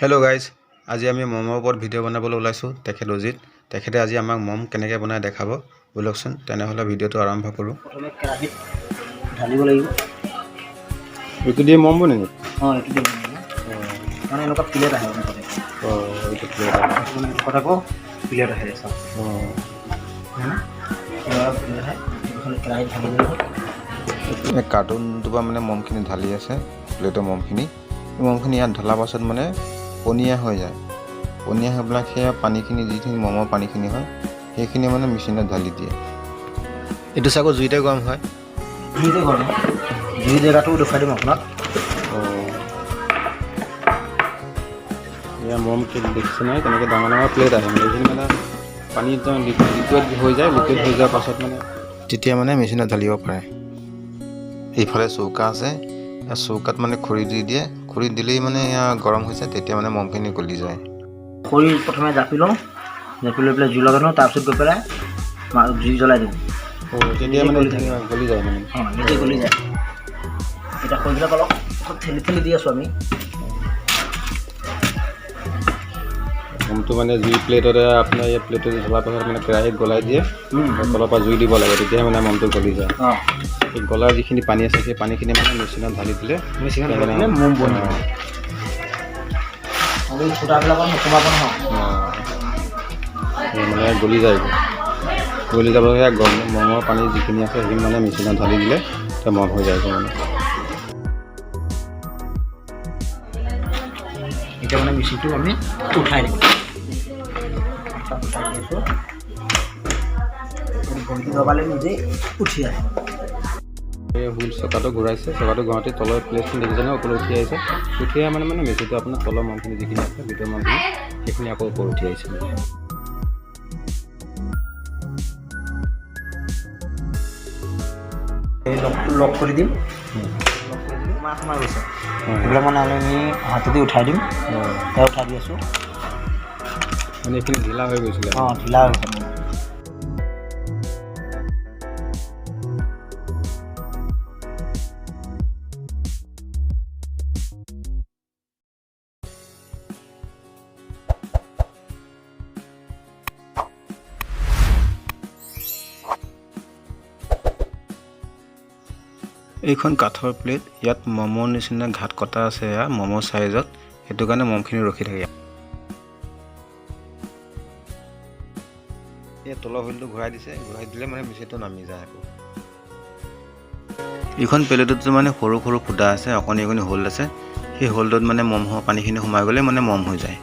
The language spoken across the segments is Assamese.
হেল্ল' গাইজ, আজি আমি মমৰ ওপৰত ভিডিঅ' বনাবলৈ ওলাইছোঁ। তেখেতে আজি আমাক মম কেনেকৈ বনাই দেখাব বলকচোন। তেনেহ'লে ভিডিঅ'টো আৰম্ভ কৰোঁ। প্ৰথমে কেৰাহীত ঢালিব লাগিব। এইটো দিয়ে মম বনে নেকি? এইটো দিব লাগিব। মানে এনেকুৱা প্লেট আহে মুখতে। এইটো প্লেট আহে। মানে মুখত আকৌ প্লেট আহে চাওক। প্লেট আহে কেৰাহীত ঢালি দিব। কাৰ্টুনটোৰ পৰা মানে মমখিনি ঢালি আছে, প্লেটৰ মমখিনি। মমখিনি ইয়াত ঢলাৰ পাছত মানে পনীয়া হৈ যায়। পনীয়া হৈ পেলাই সেয়া পানীখিনি যিখিনি মমৰ পানীখিনি হয় সেইখিনি মানে মেচিনত ঢালি দিয়ে। এইটো চাগৈ জুইতে গৰম হয়। জুইতে গৰম হয়। জুই জেগাটো দেখুৱাই দিম আপোনাক। এয়া মম দেখিছে নহয়, তেনেকৈ ডাঙৰ ডাঙৰ প্লেট আহে। এইখিনি মানে পানী লিকুইড হৈ যায়। লিকুইড হৈ যোৱাৰ পাছত মানে তেতিয়া মানে মেচিনত ঢালিব পাৰে। এইফালে চৌকা আছে, চৌকাত মানে খৰি দি দিয়ে। খৰি দিলেই মানে এয়া গৰম হৈছে, তেতিয়া মানে মমখিনি গলি যায়। খৰি প্ৰথমে জাপি লওঁ, জাপি লৈ পেলাই জুই লগাই লওঁ, তাৰপিছত গৈ পেলাই জুই জ্বলাই দিওঁ। তেতিয়া মানে গলি যায় মানে। নিজে গলি যায়। এতিয়া খৰিবিলাক অলপ ঠেলি ঠেলি দি আছোঁ আমি। মমটো মানে জুই প্লেটতে আপোনাৰ এই প্লেটত জ্বলাৰ পাছত মানে কেৰাহীত গলাই দিয়ে। তলৰ পৰা জুই দিব লাগে, তেতিয়াহে মানে মমটো গলি যায়। সেই গলাৰ যিখিনি পানী আছে সেই পানীখিনি মানে মেচিনত ঢালি দিলে মম বনি যায়। আৰু ফুটাবিলাকত নোসোমাব নহয়। মানে গলি যায়। গলি যাব সেয়া মমৰ পানী যিখিনি আছে সেইখিনি মানে মেচিনত ঢালি দিলে তেতিয়া মম হৈ যায় মানে। এতিয়া মানে মেচিনটো আমি উঠাই দিম। উঠাই দিছোঁ। ভৰিটো দবালে নিজেই উঠি আহে। এই হুইল চকাটো ঘূৰাইছে, চকাটো ঘূৰাওঁতে তলৰ প্লেটখিনি দেখিছে নহয়, ওপৰত উঠি আহিছে। উঠি আহে মানে মেচিনটো আপোনাৰ তলৰ মমখিনি যিখিনি আছে ভিতৰৰ মমখিনি সেইখিনি আকৌ ওপৰত উঠি আহিছে। লক কৰি দিম। সোমাই গৈছে। সেইবিলাক মানে আমি হাতেদি উঠাই দিম। উঠাই দি আছোঁ। মানে এইখিনি ঢিলা হৈ গৈছিলে। ঢিলা হৈ গৈছে। এইখন কাঠৰ প্লেট, ইয়াত মমৰ নিচিনা ঘাট কটা আছে। এয়া মমৰ চাইজত, সেইটো কাৰণে মমখিনি ৰখি থাকে। এই তলৰ হুইলটো ঘূৰাই দিছে, ঘূৰাই দিলে মানে মেচিনটো নামি যায় আকৌ। এইখন প্লেটত মানে সৰু সৰু ফুটা আছে, অকণি অকণি হোল আছে। সেই হোলটোত মানে মমৰ পানীখিনি সোমাই গ'লে মানে মম হৈ যায়।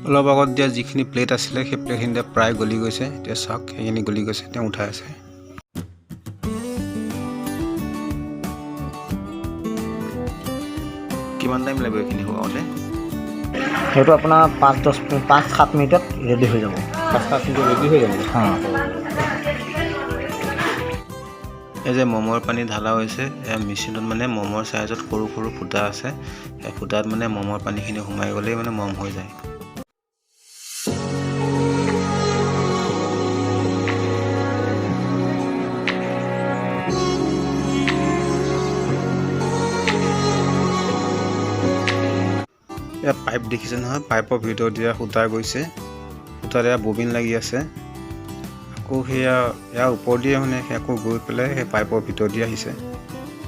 অলপ আগত দিয়া যিখিনি প্লেট আছিলে সেই প্লেটখিনি প্ৰায় গলি গৈছে। এতিয়া চাওক, সেইখিনি গলি গৈছে, তেওঁ উঠাই আছে। কিমান টাইম লাগিব এইখিনি হোৱাওঁতে? সেইটো আপোনাৰ 5-7 মিনিটত ৰেডি হৈ যাব। 5-7 মিনিটত ৰেডি হৈ যাব। এই যে মমৰ পানী ঢালা হৈছে, মেচিনত মানে মমৰ চাইজত সৰু সৰু ফুটা আছে। সেই ফুটাত মানে মমৰ পানীখিনি সোমাই গ'লেই মানে মম হৈ যায়। এয়া পাইপ দেখিছে নহয়, পাইপৰ ভিতৰত দিয়া সূতা গৈছে। সূতাত এয়া ববিন লাগি আছে। আকৌ সেয়া ইয়াৰ ওপৰত দিয়ে মানে আকৌ গৈ পেলাই সেই পাইপৰ ভিতৰত দি আহিছে।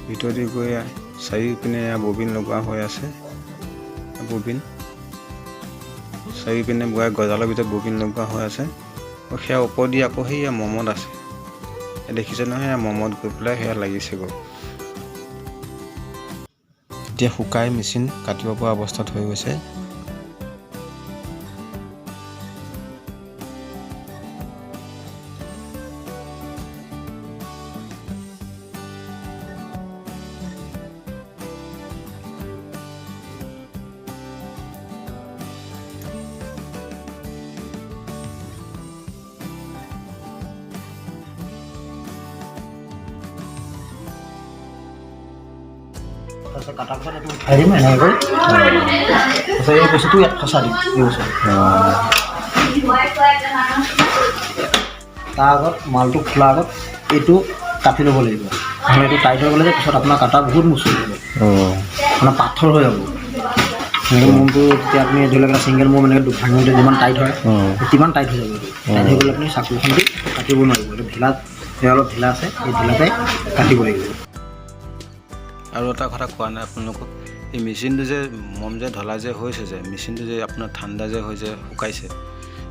ভিতৰত দি গৈ চাৰিওপিনে এয়া ববিন লগোৱা হৈ আছে। ববিন চাৰিওপিনে গজালৰ ভিতৰত ববিন লগোৱা হৈ আছে। সেয়া ওপৰত দি আকৌ সেয়া মমত আছে। দেখিছে নহয়, সেয়া মমত গৈ পেলাই সেয়া লাগিছেগৈ। এতিয়া শুকাই মেচিন কাটিব পৰা অৱস্থাত হৈ গৈছে। তাৰপিছত কাটাৰ পিছত এইটো উঠাই দিম এনেকৈ কৰি তাৰপিছত এই বস্তুটো ইয়াত ফচা দিম এই বস্তু তাৰ আগত মালটো খোলাৰ আগত এইটো কাটি ল'ব লাগিব নহ'লে এইটো টাইট হৈ গ'লে যে পিছত আপোনাৰ কাটা বহুত মুচৰি যাব মানে পাথৰ হৈ যাব সিংগল মোমটো তেতিয়া আপুনি ধৰি লওক ছিংগল মোম এনেকৈ ভাঙোতে যিমান টাইট হয় সিমান টাইট হৈ যাব এইটো টাইট হৈ গ'লে আপুনি চাকুখন দি কাটিব নোৱাৰিব এইটো ঢিলাত অলপ ঢিলা আছে এই ঢিলাতে কাটিব লাগিব আৰু এটা কথা কোৱা নাই আপোনালোকক এই মেচিনটো যে মম যে ঢলা যে হৈছে যে মেচিনটো যে আপোনাৰ ঠাণ্ডা যে হৈ যে শুকাইছে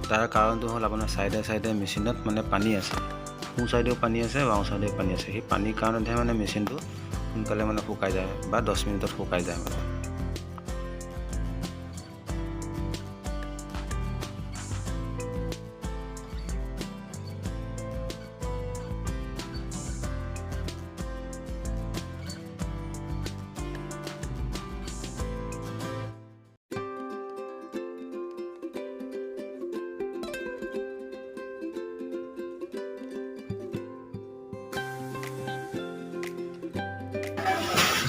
তাৰ কাৰণটো হ'ল আপোনাৰ চাইডে মেচিনত মানে পানী আছে সোঁ চাইডেও পানী আছে বাওঁ চাইডেও পানী আছে সেই পানীৰ কাৰণতহে মানে মেচিনটো সোনকালে মানে শুকাই যায় বা 10 মিনিটত শুকাই যায় মানে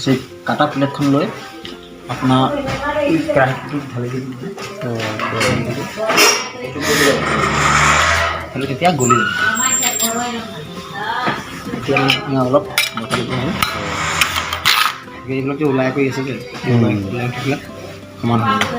সেই কাটা প্লেটখন লৈ আপোনাৰ এই কেৰাহীটোত ঢালি দিম তেতিয়া গলি যাব এতিয়া আমি অলপ বটল এইবিলাক যে ওলাই কৰি আছে যে ওলাই থাকিলে সমান হৈ যাব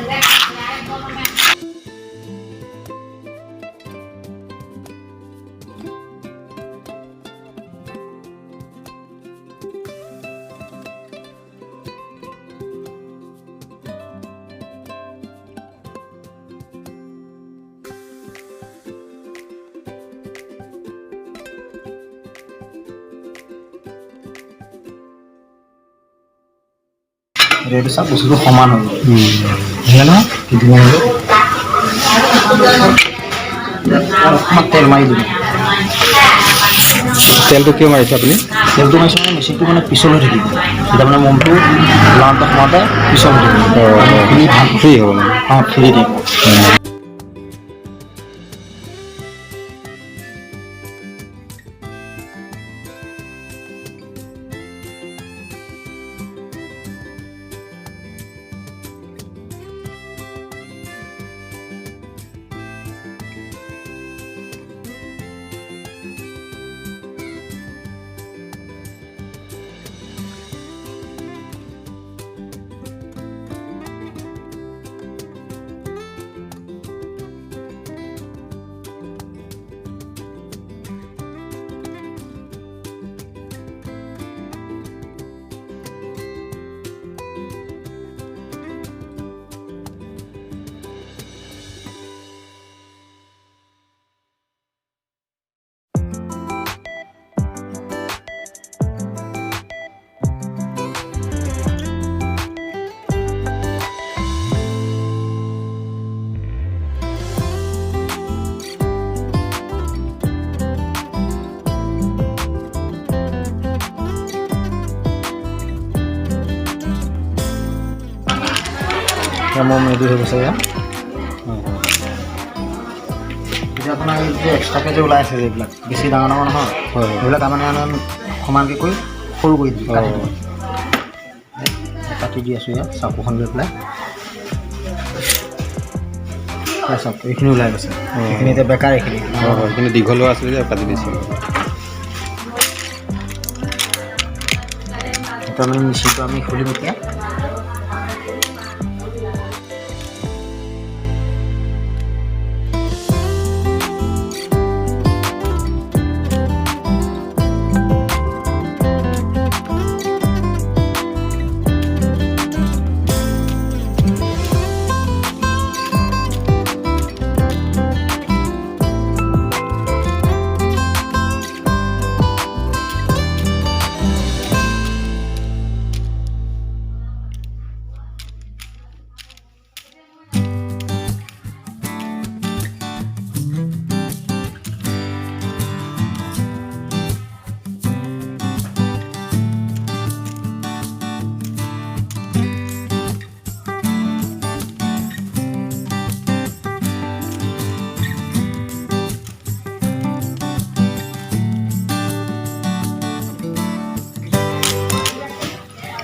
এইটো চব বস্তুটো সমান হৈ গ'ল নহয় অকণমান তেল মাৰি দিম তেলটো কিয় মাৰিছে আপুনি তেলটো মাৰিছে মানে মেচিনটো মানে পিছল হৈ থাকিব তেতিয়া মানে মমটো লাওঁতে সোমাওঁতে পিছল হৈ থাকিব ফ্ৰী হ'ব মানে অঁ ফ্ৰী দিব মম ৰেডি হৈ গৈছে ইয়াত এতিয়া আপোনাৰ এই যে এক্সট্ৰাকৈ যে ওলাই আছে এইবিলাক বেছি ডাঙৰ নহয় সেইবিলাক মানে সমানকৈ কৰি সৰু কৰি দিম কাটি দি আছোঁ ইয়াত চাকুখন লৈ পেলাই চাওক এইখিনি ওলাই গৈছে এইখিনি এতিয়া বেকাৰ এইখিনি এইখিনি দীঘলো আছিলে যে কাটি দিছোঁ সেইটো আমি মেচিনটো আমি খুলিম এতিয়া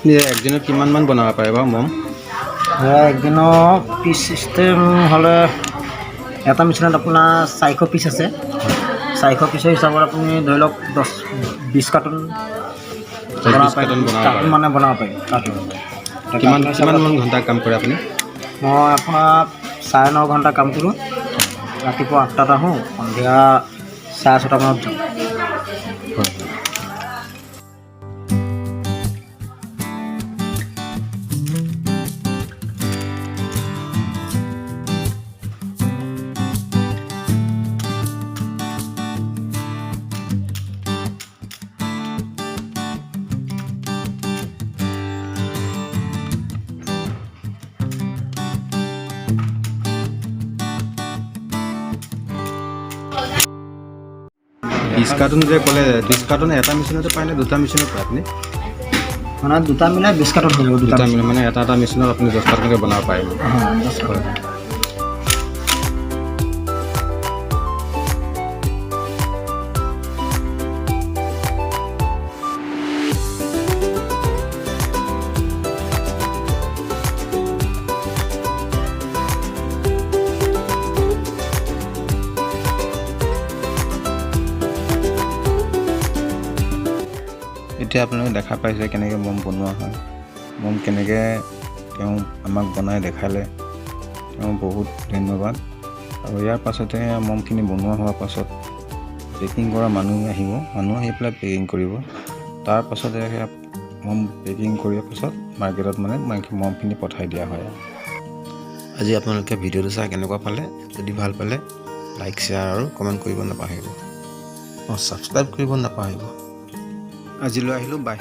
একদিনত কিমানমান বনাব পাৰে বাৰু মম? একদিনৰ পিচ চিষ্টেম হ'লে এটা মেচিনত আপোনাৰ 400 পিচ আছে। 400 পিচৰ হিচাপত আপুনি ধৰি লওক 20 কাৰ্টুন বনাব পাৰে। কাৰ্টুন মানে বনাব পাৰি কাৰ্টুন। কিমান ঘণ্টা কাম কৰে আপুনি? মই আপোনাৰ 9.5 ঘণ্টা কাম কৰোঁ। ৰাতিপুৱা 8টাত আহোঁ, সন্ধিয়া 6:30 মানত যাওঁ। বিশ কাৰ্টুন যে ক'লে, 20 কাৰ্টুন এটা মেচিনতে পায় নে দুটা মেচিনত পায় আপুনি? মানে দুটা মিলাই 20 কাৰ্টুন হৈ যাব। দুটা মিলাই মানে এটা মেচিনত আপুনি 10 কাৰ্টুনকৈ বনাব পাৰিব। এতিয়া আপোনালোকে দেখা পাইছে কেনেকৈ মম বনোৱা হয়। মম কেনেকৈ তেওঁ আমাক বনাই দেখালে, তেওঁ বহুত ধন্যবাদ। আৰু ইয়াৰ পাছতে মমখিনি বনোৱা হোৱাৰ পাছত পেকিং কৰা মানুহ আহিব, মানুহ আহি পেলাই পেকিং কৰিব। তাৰ পাছতে সেয়া মম পেকিং কৰাৰ পাছত মাৰ্কেটত মানে মমখিনি পঠাই দিয়া হয়। আজি আপোনালোকে ভিডিঅ'টো চাই কেনেকুৱা পালে? যদি ভাল পালে লাইক, শ্বেয়াৰ আৰু কমেণ্ট কৰিব নাপাহৰিব। ছাবস্ক্ৰাইব কৰিব নাপাহৰিব। আজিলৈ আহিলোঁ, বাই।